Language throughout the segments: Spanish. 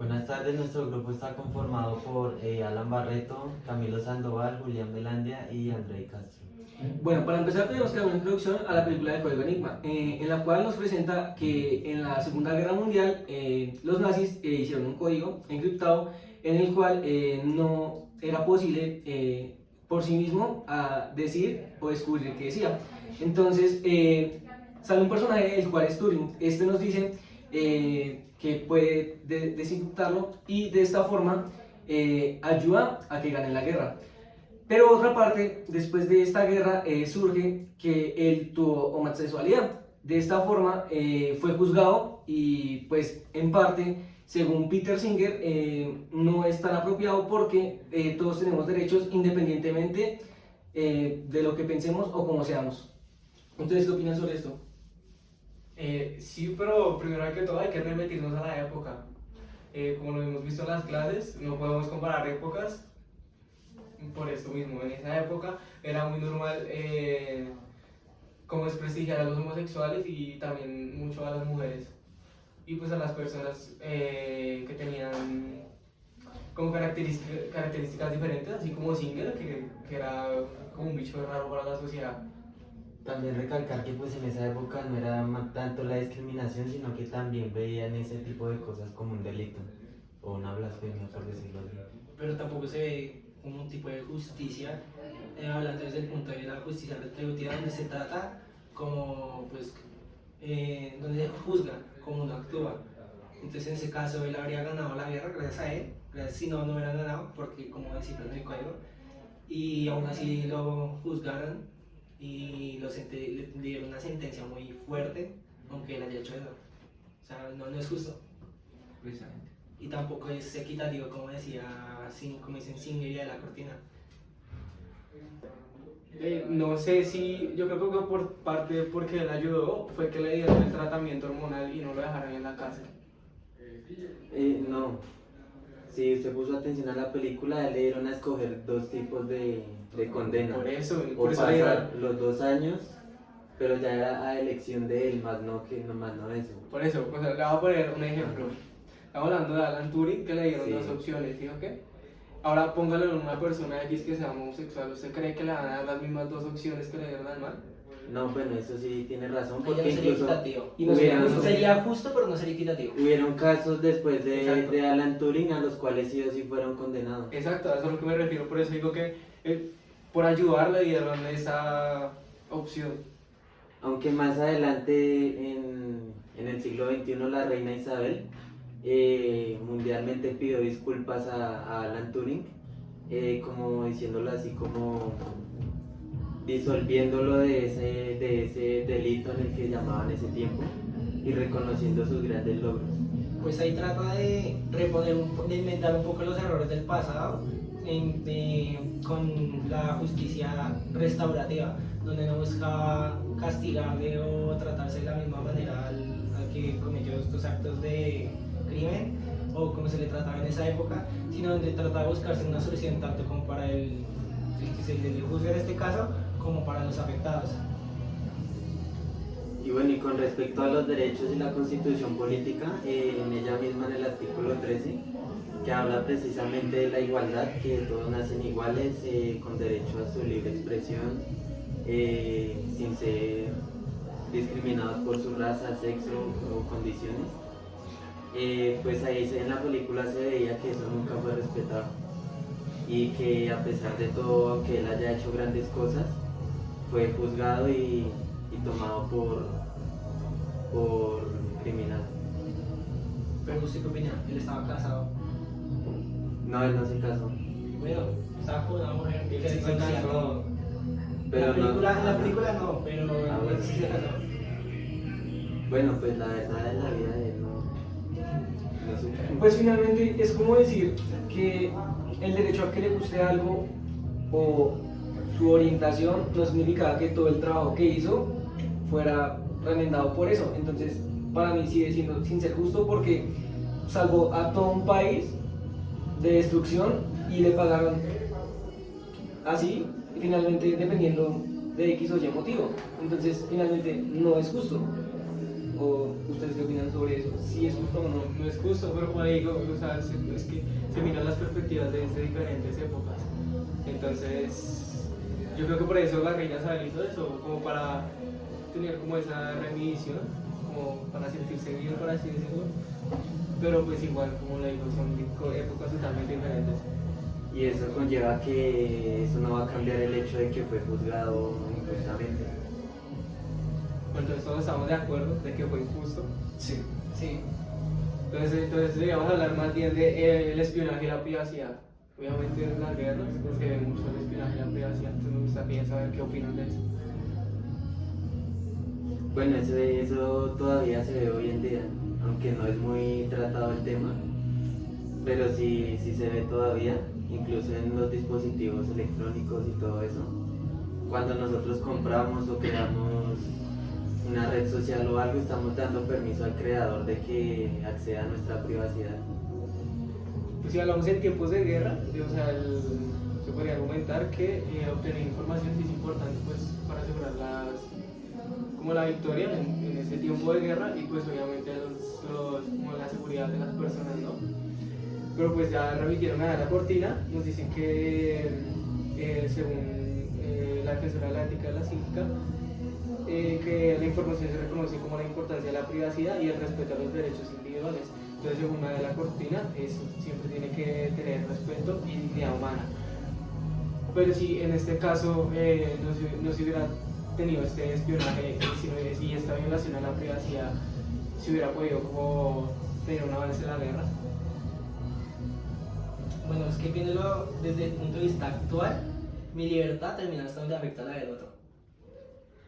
Buenas tardes, nuestro grupo está conformado por Alan Barreto, Camilo Sandoval, Julián Velandia y Andrei Castro. Bueno, para empezar tenemos que dar una introducción a la película de Código Enigma, en la cual nos presenta que en la Segunda Guerra Mundial los nazis hicieron un código encriptado en el cual no era posible por sí mismo decir o descubrir qué decía. Entonces sale un personaje, el cual es Turing. Este nos dice que puede desencriptarlo y de esta forma ayuda a que ganen la guerra. Pero otra parte, después de esta guerra, surge que él tuvo homosexualidad. De esta forma fue juzgado y pues en parte, según Peter Singer, no es tan apropiado porque todos tenemos derechos independientemente de lo que pensemos o como seamos. ¿Ustedes qué opinan sobre esto? Sí, pero primero que todo hay que remitirnos a la época. Como lo hemos visto en las clases, no podemos comparar épocas por esto mismo. En esa época era muy normal como desprestigiar a los homosexuales y también mucho a las mujeres. Y pues a las personas que tenían como características diferentes, así como Singer, que era como un bicho raro para la sociedad. También recalcar que pues en esa época no era tanto la discriminación, sino que también veían ese tipo de cosas como un delito o una blasfemia, por decirlo así. Pero tampoco se ve como un tipo de justicia, hablando desde el punto de la justicia retributiva, donde se trata como, pues, donde se juzga como uno actúa. Entonces, en ese caso, él habría ganado la guerra gracias a él, gracias, si no, no hubiera ganado, porque como decía en el código, y aún así lo juzgaron y le dieron una sentencia muy fuerte, aunque él haya hecho eso. O sea, no es justo. Precisamente. Y tampoco es equitativo, como decía, como dicen Singer y de la Cortina. No sé si, yo creo que por parte porque él ayudó fue que le dieron el tratamiento hormonal y no lo dejaron en la cárcel. No, si usted puso atención a la película, a él le dieron a escoger dos tipos de condena. Por O eso le pasar dieron. los 2 años, pero ya era a elección de él, más no eso. Por eso, pues le voy a poner un ejemplo. Estamos hablando de Alan Turing, que le dieron Sí. dos opciones, ¿sí o qué? Ahora póngalo en una persona X que sea homosexual. ¿Usted cree que le van a dar las mismas dos opciones que le dieron al man? No, bueno, eso sí tiene razón, Ahí ya porque no sería incluso equitativo. Y no sería hubieron, justo. Sería justo, pero no sería equitativo. hubieron casos después Exacto. de Alan Turing a los cuales sí o sí fueron condenados. Exacto, a eso es a lo que me refiero. Por eso digo que por ayudar le dieron esa opción. Aunque más adelante, en el siglo XXI, la reina Isabel mundialmente pidió disculpas a Alan Turing, como diciéndolo así, como disolviéndolo de ese delito en el que llamaban ese tiempo y reconociendo sus grandes logros. Pues ahí trata de reponer, de inventar un poco los errores del pasado con la justicia restaurativa, donde no buscaba castigarle o tratarse de la misma manera al que cometió estos actos de crimen o como se le trataba en esa época, sino donde trataba de buscarse una solución tanto como para el que se le juzga en este caso como para los afectados. Y bueno, y con respecto a los derechos y la constitución política, en ella misma en el artículo 13, que habla precisamente de la igualdad, que todos nacen iguales, con derecho a su libre expresión, sin ser discriminados por su raza, sexo o condiciones. Pues ahí en la película se veía que eso nunca fue respetado y que a pesar de todo, aunque él haya hecho grandes cosas, fue juzgado y tomado por criminal. Pero usted qué opina, él estaba casado. No, él no se casó. Bueno, estaba con una mujer que Sí se conocía casó. todo. Pero En la película no, pero bueno. él sí se casó. Bueno, pues la verdad en la vida de él no supe. Pues finalmente es como decir que el derecho a que le guste algo o su orientación no significaba que todo el trabajo que hizo fuera remendado por eso. Entonces, para mí sigue siendo sin ser justo porque salvó a todo un país de destrucción y le pagaron así, finalmente dependiendo de X o Y motivo. Entonces, finalmente no es justo. ¿O ustedes qué opinan sobre eso? ¿Si es justo o no? No es justo, pero como le digo, o sea, es que se miran las perspectivas desde diferentes épocas. Entonces, yo creo que por eso Garriga Sal hizo eso, como para tener como esa remisión, como para sentirse bien, por así decirlo. Pero pues igual, como le digo, son épocas totalmente diferentes. Y eso conlleva que eso no va a cambiar el hecho de que fue juzgado injustamente. Entonces todos estamos de acuerdo de que fue injusto. Sí. Sí. Entonces deberíamos hablar más bien de el espionaje y la privacidad. Obviamente en las guerras pues, se ve mucho el espionaje y la privacidad. Entonces me gustaría saber qué opinan de eso. Bueno, eso todavía se ve hoy en día, aunque no es muy tratado el tema, pero sí se ve todavía, incluso en los dispositivos electrónicos y todo eso. Cuando nosotros compramos o creamos una red social o algo, estamos dando permiso al creador de que acceda a nuestra privacidad. Pues si hablamos en tiempos de guerra, o sea, se podría argumentar que obtener información sí es importante pues, para asegurar como la victoria en ese tiempo de guerra y pues obviamente como la seguridad de las personas, ¿no? Pero pues ya remitieron a la cortina, nos dicen que según la defensora de la ética y la cívica, que la información se reconoce como la importancia de la privacidad y el respeto a los derechos individuales. Entonces, según una de la cortina, eso siempre tiene que tener respeto y dignidad humana. Pero si en este caso no se hubiera tenido este espionaje y esta violación a la privacidad, se hubiera podido como tener un avance en la guerra. Bueno, es que viéndolo desde el punto de vista actual, mi libertad termina hasta donde afecta la del otro.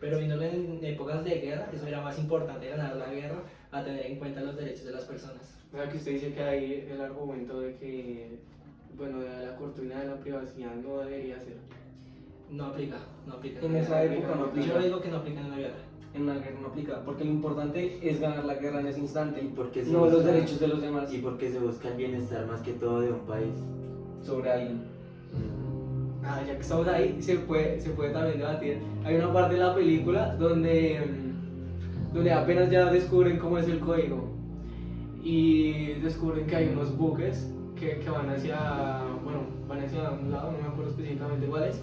Pero viéndolo en épocas de guerra, eso era más importante ganar la guerra a tener en cuenta los derechos de las personas. O sea, que usted dice que hay el argumento de que, bueno, de la cortina de la privacidad no debería ser. No aplica, no aplica. En esa época no aplica. Yo digo que no aplica en una guerra. En una guerra no aplica, porque lo importante es ganar la guerra en ese instante, ¿Y por qué se no los busca- derechos de los demás Y porque se busca el bienestar más que todo de un país. sobre alguien. Ya que estamos ahí, se puede también debatir. Hay una parte de la película donde apenas ya descubren cómo es el código y descubren que hay unos buques que van hacia un lado, no me acuerdo específicamente cuál es,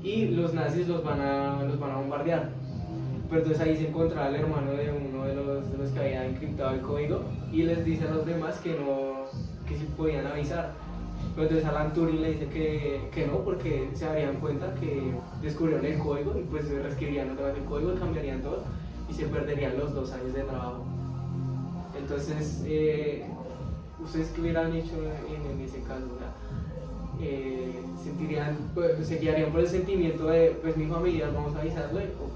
y los nazis los van a bombardear. Pero entonces ahí se encontraba el hermano de uno de los que había encriptado el código y les dice a los demás que sí podían avisar. Pero entonces Alan Turing le dice que no, porque se darían cuenta que descubrieron el código y pues reescribirían otra vez el código y cambiarían todo y se perderían los 2 años de trabajo. Entonces, ¿ustedes qué hubieran hecho en ese caso? O sea, se guiarían por el sentimiento de, pues mi familia, vamos a avisarle, o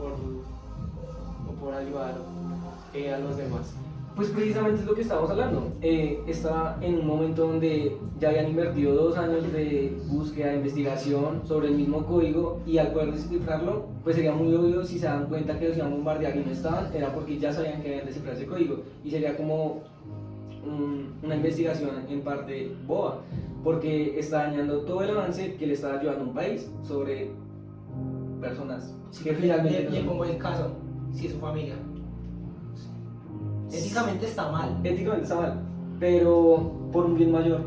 por ayudar a los demás? Pues precisamente es lo que estábamos hablando. Está en un momento donde ya habían invertido 2 años de búsqueda, de investigación sobre el mismo código y al poder descifrarlo, pues sería muy obvio si se dan cuenta que los iban a bombardear y no estaban, era porque ya sabían que habían descifrado ese código y sería como una investigación en parte boba, porque está dañando todo el avance que le está ayudando a un país sobre personas que finalmente no Le son- pongo el caso, si es su familia. Éticamente está mal. éticamente está mal, pero por un bien mayor.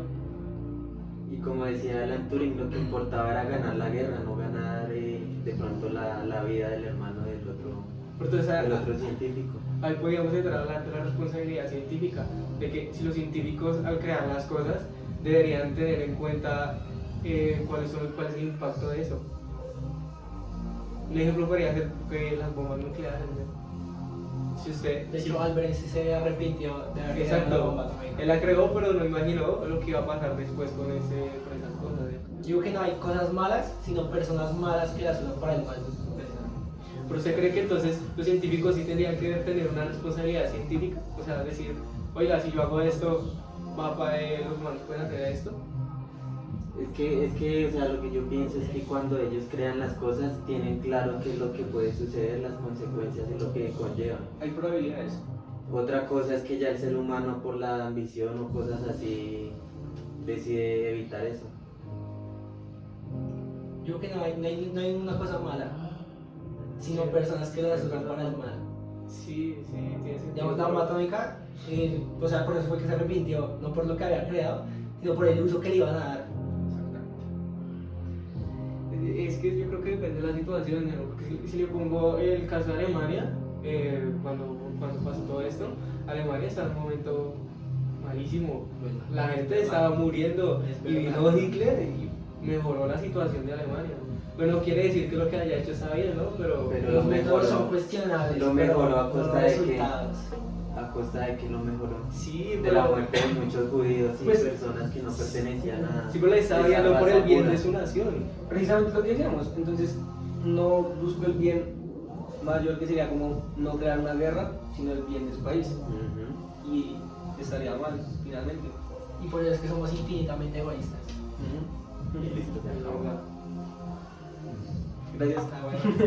Y como decía Alan Turing, lo que importaba era ganar la guerra, no ganar de pronto la vida del hermano Pero entonces, del otro científico. ahí podríamos entrar a hablar de la responsabilidad científica, de que si los científicos al crear las cosas deberían tener en cuenta cuál es el impacto de eso. Un ejemplo podría ser que las bombas nucleares, ¿no? Si usted, De si- hecho, Albert Einstein se arrepintió de haber creado una bomba exacto, atómica. él la creó, pero no imaginó lo que iba a pasar después con esas cosas. Yo digo que no hay cosas malas, sino personas malas que las usan para el mal. ¿Pero usted cree que entonces los científicos sí tendrían que tener una responsabilidad científica? O sea, decir, oiga, si yo hago esto, los humanos pueden hacer esto. Es que, o sea, lo que yo pienso es que cuando ellos crean las cosas tienen claro qué es lo que puede suceder, las consecuencias y lo que conlleva. Hay probabilidades. Otra cosa es que ya el ser humano por la ambición o cosas así decide evitar eso. Yo creo que no hay una cosa mala, sino personas que las usan para el mal. Sí, sí, tiene sentido. Digamos, la bomba atómica, o sea, por eso fue que se arrepintió, no por lo que había creado, sino por el uso que le iban a dar. Es que yo creo que depende de la situación, ¿no? Porque si le pongo el caso de Alemania, cuando pasó todo esto, Alemania está en un momento malísimo. Bueno, La gente estaba muriendo Es y vino verdad. Hitler y mejoró la situación de Alemania. Bueno, quiere decir que lo que haya hecho está bien, ¿no? Pero Pero los lo métodos mejoró. son cuestionables, Lo mejoró pero a los costa de qué? resultados. A costa de que lo mejoró. sí, De la pero, muerte de muchos judíos y Pues, personas que no pertenecían a. sí, pero le estaba esa guiando por el raza bien pura. de su nación. Precisamente lo que decíamos, entonces no busco el bien mayor que sería como no crear una guerra, sino el bien de su país. Ujú. Y estaría mal, finalmente. Y por eso es que somos infinitamente egoístas. Y listo. La verdad. Gracias. Ah, bueno.